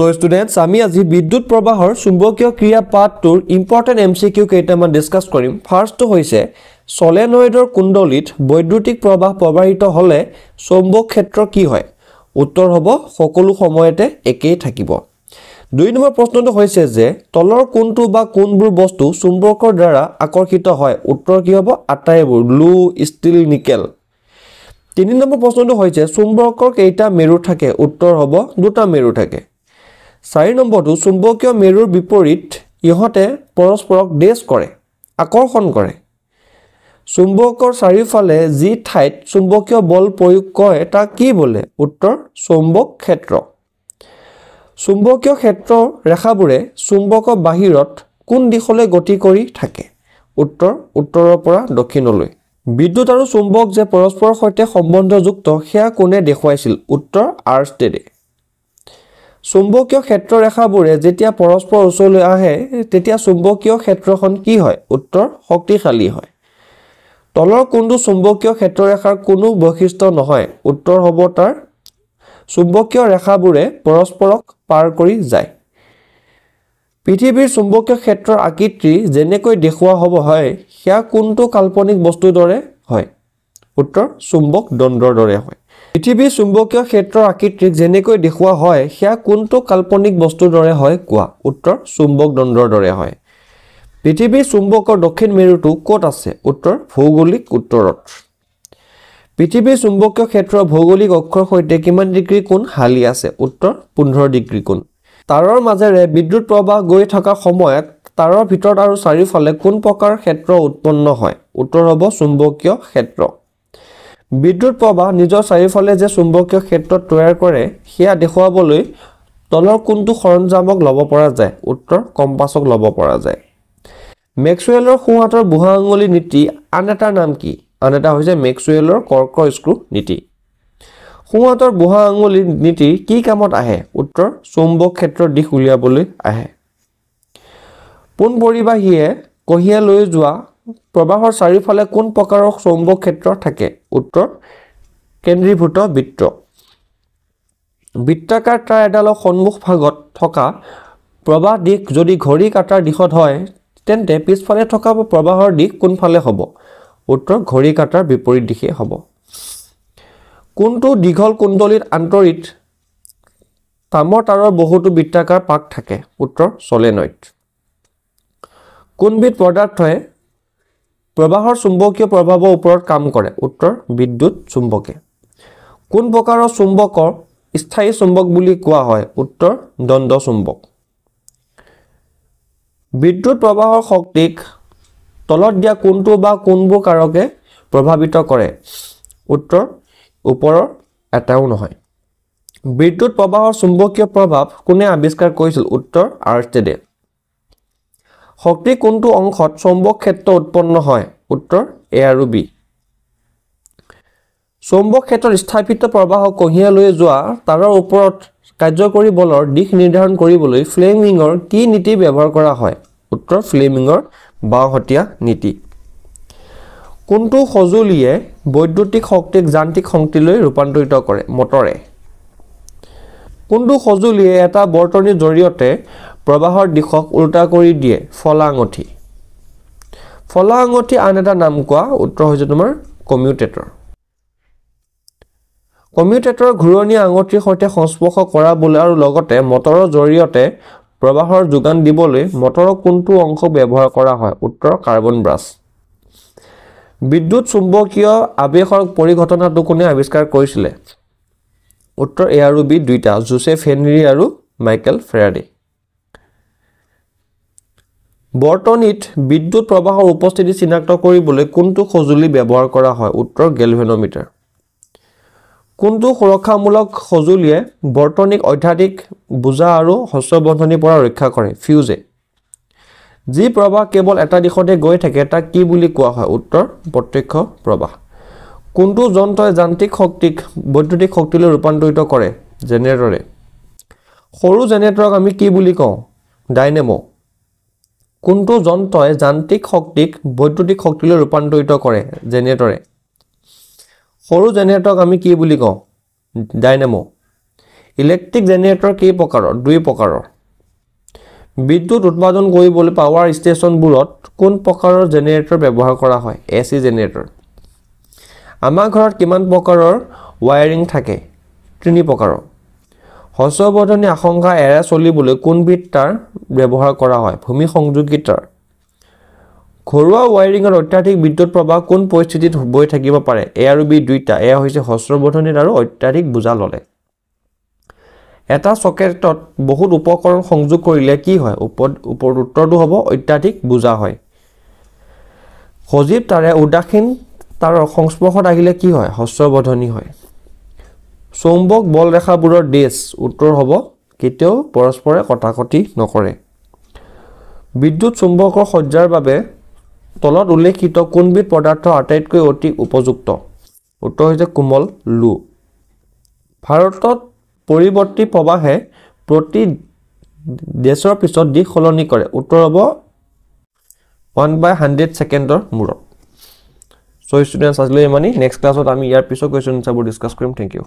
So students, আমি আজি বিদ্যুৎ প্ৰবাহৰ চুম্বকীয় ক্ৰিয়া পাঠটোৰ ইম্পৰ্টেন্ট এমসিকিউ কেইটামান ডিসকাস কৰিম। ফাৰ্ষ্টটো হৈছে সলেনয়েডৰ কুণ্ডলিত বৈদ্যুতিক প্ৰবাহ প্ৰবাহিত হলে চৌম্বক ক্ষেত্ৰ কি হয়? উত্তৰ হ'ব সকলো সময়তে একেই থাকিব। 2 নম্বৰ প্ৰশ্নটো হৈছে যে তলৰ কোনটো বা কোনবোৰ বস্তু চুম্বকৰ দ্বাৰা আকৰ্ষিত হয়? উত্তৰ কি হ'ব? আটাইবোৰ, ব্লু, ষ্টিল, নিকেল। 3 নম্বৰ প্ৰশ্নটো হৈছে চুম্বকৰ কেইটা মেৰু থাকে? উত্তৰ হ'ব দুটা মেৰু থাকে। 4 নম্বৰটো চুম্বকীয় মেৰুৰ বিপৰীত ইহতে পৰস্পৰক ডেছ কৰে, আকৰ্ষণ কৰে। চুম্বকৰ চাৰিওফালে যি ঠাইত চুম্বকীয় বল প্ৰয়োগ কৰে তাক কি বোলে? উত্তৰ চৌম্বক ক্ষেত্ৰ। চুম্বকীয় ক্ষেত্ৰ ৰেখাবোৰে চুম্বকৰ বাহিৰত কোন দিশলৈ গতি কৰি থাকে? উত্তৰ উত্তৰৰ পৰা দক্ষিণলৈ। বিদ্যুৎ আৰু চুম্বক যে পৰস্পৰৰ সৈতে সম্বন্ধযুক্ত সেয়া কোনে দেখুৱাইছিল? উত্তৰ আৰ্মষ্টেডে। চুম্বকীয় ক্ষেত্ৰ ৰেখাবোৰে যেতিয়া পৰস্পৰৰ ওচৰলৈ আহে তেতিয়া চুম্বকীয় ক্ষেত্ৰখন কি হয়? উত্তৰ শক্তিশালী হয়। তলৰ কোনটো চুম্বকীয় ক্ষেত্ৰ ৰেখাৰ কোনো বৈশিষ্ট্য নহয়? উত্তৰ হ'ব তাৰ চুম্বকীয় ৰেখাবোৰে পৰস্পৰক পাৰ কৰি যায়। পৃথিৱীৰ চুম্বকীয় ক্ষেত্ৰৰ আকৃতি যেনেকৈ দেখুওৱা হ'ব হয় সেয়া কোনটো কাল্পনিক বস্তুৰ দৰে হয়? উত্তৰ চুম্বক দণ্ডৰ দৰে হয়। পৃথিৱীৰ চুম্বকীয় ক্ষেত্ৰৰ আকৃতিক যেনেকৈ দেখুওৱা হয় সেয়া কোনটো কাল্পনিক বস্তুৰ দৰে হয় কোৱা? উত্তৰ চুম্বক দণ্ডৰ দৰে হয়। পৃথিৱীৰ চুম্বকৰ দক্ষিণ মেৰুটো ক'ত আছে? উত্তৰ ভৌগোলিক উত্তৰত। পৃথিৱীৰ চুম্বকীয় ক্ষেত্ৰৰ ভৌগোলিক অক্ষৰ সৈতে কিমান ডিগ্ৰী কোণ হালি আছে? উত্তৰ 15 ডিগ্ৰী কোণ। তাৰৰ মাজেৰে বিদ্যুৎ প্ৰবাহ গৈ থকা সময়ত তাৰৰ ভিতৰত আৰু চাৰিওফালে কোন প্ৰকাৰ ক্ষেত্ৰ উৎপন্ন হয়? উত্তৰ হ'ব চুম্বকীয় ক্ষেত্ৰ। বিদ্যুৎ প্ৰবাহ নিজৰ চাৰিওফালে যে চুম্বকীয় ক্ষেত্ৰ তৈয়াৰ কৰে সেয়া দেখুৱাবলৈ তলৰ কোনটো সৰঞ্জামক ল'ব পৰা যায়? উত্তৰ কম্পাছক ল'ব পৰা যায়। মেক্সৱেলৰ সোঁহাতৰ বুঢ়া আঙুলি নীতি আন এটা নাম কি? আন এটা হৈছে মেক্সৱেলৰ কৰ্ক স্ক্ৰু নীতি। সোঁহাতৰ বুঢ়া আঙুলি নীতি কি কামত আহে? উত্তৰ চুম্বক ক্ষেত্ৰৰ দিশ উলিয়াবলৈ আহে। পোন পৰিবাহীয়ে কঢ়িয়াই লৈ যোৱা প্ৰবাহৰ চাৰিওফালে কোন প্ৰকাৰৰ চৌম্বক ক্ষেত্ৰ থাকে? উত্তৰ কেন্দ্ৰীভূত বৃত্ত। বৃত্তাকাৰ তাঁৰ এডালৰ সন্মুখ ভাগত থকা প্ৰবাহ দিশ যদি ঘড়ী কাঁটাৰ দিশত হয় তেন্তে পিছফালে থকা প্ৰবাহৰ দিশ কোনফালে হ'ব? উত্তৰ ঘড়ী কাঁটাৰ বিপৰীত দিশে হ'ব। কোনটো দীঘল কুণ্ডলীত আন্তৰিত তামৰ তাঁৰৰ বহুতো বৃত্তাকাৰ পাক থাকে? উত্তৰ সলেনয়েড। কোনবিধ পদাৰ্থই প্ৰবাহৰ চুম্বকীয় প্ৰভাৱৰ ওপৰত কাম কৰে? উত্তৰ বিদ্যুৎ চুম্বকে। কোন প্ৰকাৰৰ চুম্বকৰ স্থায়ী চুম্বক বুলি কোৱা হয়? উত্তৰ দণ্ড চুম্বক। বিদ্যুৎ প্ৰবাহৰ শক্তিক তলত দিয়া কোনটো বা কোনবোৰ কাৰকে প্ৰভাৱিত কৰে? উত্তৰ ওপৰৰ এটাও নহয়। বিদ্যুৎ প্ৰবাহৰ চুম্বকীয় প্ৰভাৱ কোনে আৱিষ্কাৰ কৰিছিল? উত্তৰ আৰ্মষ্টেডে। শক্তি কোনটো অংশত চৌম্বক ক্ষেত্ৰ উৎপন্ন হয়? উত্তৰ এ আৰু বি। চৌম্বক ক্ষেত্ৰত স্থাপিত প্ৰবাহক কঢ়িয়াই লৈ যোৱা তাৰৰ ওপৰত কাৰ্যকৰী বলৰ দিশ নিৰ্ধাৰণ কৰিবলৈ ফ্লেমিঙৰ কি নীতি ব্যৱহাৰ কৰা হয়? উত্তৰ ফ্লেমিঙৰ বাওঁহতীয়া নীতি। কোনটো সঁজুলিয়ে বৈদ্যুতিক শক্তিক যান্ত্ৰিক শক্তিলৈ ৰূপান্তৰিত কৰে? মটৰে। কোনটো সঁজুলিয়ে এটা বৰ্তনীৰ জৰিয়তে প্ৰবাহৰ দিশক উল্টা কৰি দিয়ে? ফলা আঙঠি। ফলা আঙঠি আন এটা নাম কোৱা? উত্তৰ হৈছে তোমাৰ কমিউটেটৰ। কমিউটেটৰ ঘূৰণীয়া আঙঠিৰ সৈতে সংস্পৰ্শ কৰাবলৈ আৰু লগতে মটৰৰ জৰিয়তে প্ৰবাহৰ যোগান দিবলৈ মটৰৰ কোনটো অংশ ব্যৱহাৰ কৰা হয়? উত্তৰ কাৰ্বন ব্ৰাছ। বিদ্যুৎ চুম্বকীয় আৱেশৰ পৰিঘটনাটো কোনে আৱিষ্কাৰ কৰিছিলে? উত্তৰ এ আৰু বি দুইটা, জোচেফ হেনৰী আৰু মাইকেল ফেৰাডে। বৰ্তনীত বিদ্যুৎ প্ৰবাহৰ উপস্থিতি চিনাক্ত কৰিবলৈ কোনটো সঁজুলি ব্যৱহাৰ কৰা হয়? উত্তৰ গেলভেনোমিটাৰ। কোনটো সুৰক্ষামূলক সঁজুলিয়ে বৰ্তনীক অত্যাধিক বোজা আৰু হ্ৰস্ব বন্ধনীৰ পৰা ৰক্ষা কৰে? ফিউজে। যি প্ৰবাহ কেৱল এটা দিশতে গৈ থাকে তাক কি বুলি কোৱা হয়? উত্তৰ প্ৰত্যক্ষ প্ৰবাহ। কোনটো যন্ত্ৰই যান্ত্ৰিক শক্তিক বৈদ্যুতিক শক্তিলৈ ৰূপান্তৰিত কৰে? জেনেৰেটৰে। সৰু জেনেৰেটৰক আমি কি বুলি কওঁ? ডাইনেমো। কোনটো যন্ত্ৰই যান্ত্ৰিক শক্তিক বৈদ্যুতিক শক্তিলৈ ৰূপান্তৰিত কৰে? জেনেৰেটৰে। সৰু জেনেৰেটৰক আমি কি বুলি কওঁ? ডাইনেমো। ইলেক্ট্ৰিক জেনেৰেটৰ কেই প্ৰকাৰৰ? 2 প্ৰকাৰৰ। বিদ্যুৎ উৎপাদন কৰিবলৈ পাৱাৰ ষ্টেচনবোৰত কোন প্ৰকাৰৰ জেনেৰেটৰ ব্যৱহাৰ কৰা হয়? AC generator. আমাৰ ঘৰত কিমান প্ৰকাৰৰ ৱায়াৰিং থাকে? 3 প্ৰকাৰৰ। শস্য বৰ্ধনী আশংকা এৰাই চলিবলৈ কোনবিধ তাঁৰ ব্যৱহাৰ কৰা হয়? ভূমি সংযোগী তাঁৰ। ঘৰুৱা ৱায়াৰিঙত অত্যাধিক বিদ্যুৎ প্ৰবাহ কোন পৰিস্থিতিত বৈ থাকিব পাৰে? এ আৰু বি দুইটা। এয়া হৈছে শস্য বৰ্ধনীত আৰু অত্যাধিক বোজা ল'লে। এটা চকেটত বহুত উপকৰণ সংযোগ কৰিলে কি হয়? উত্তৰটো হ'ব অত্যাধিক বোজা হয়। সজীৱ তাৰে উদাসীন তাৰৰ সংস্পৰ্শত আহিলে কি হয়? শস্য বৰ্ধনী হয়। চৌম্বক বল ৰেখাবোৰৰ দেশ উত্তৰ হ'ব কেতিয়াও পৰস্পৰে কটাকটি নকৰে। বিদ্যুৎ চুম্বকৰ সজ্জাৰ বাবে তলত উল্লেখিত কোনবিধ পদাৰ্থ আটাইতকৈ অতি উপযুক্ত? উত্তৰ হৈছে কোমল লো। ভাৰতত পৰিৱৰ্তী প্ৰবাহে প্ৰতি দেশৰ পিছত দিশ সলনি কৰে। উত্তৰ হ'ব 1/100 ছেকেণ্ডৰ মূৰত। চ' ষ্টুডেণ্টছ আজিলৈ ইমানেই। নেক্সট ক্লাছত আমি ইয়াৰ পিছৰ কুৱেশ্যন আনচাৰবোৰ ডিছকাছ কৰিম। Thank U.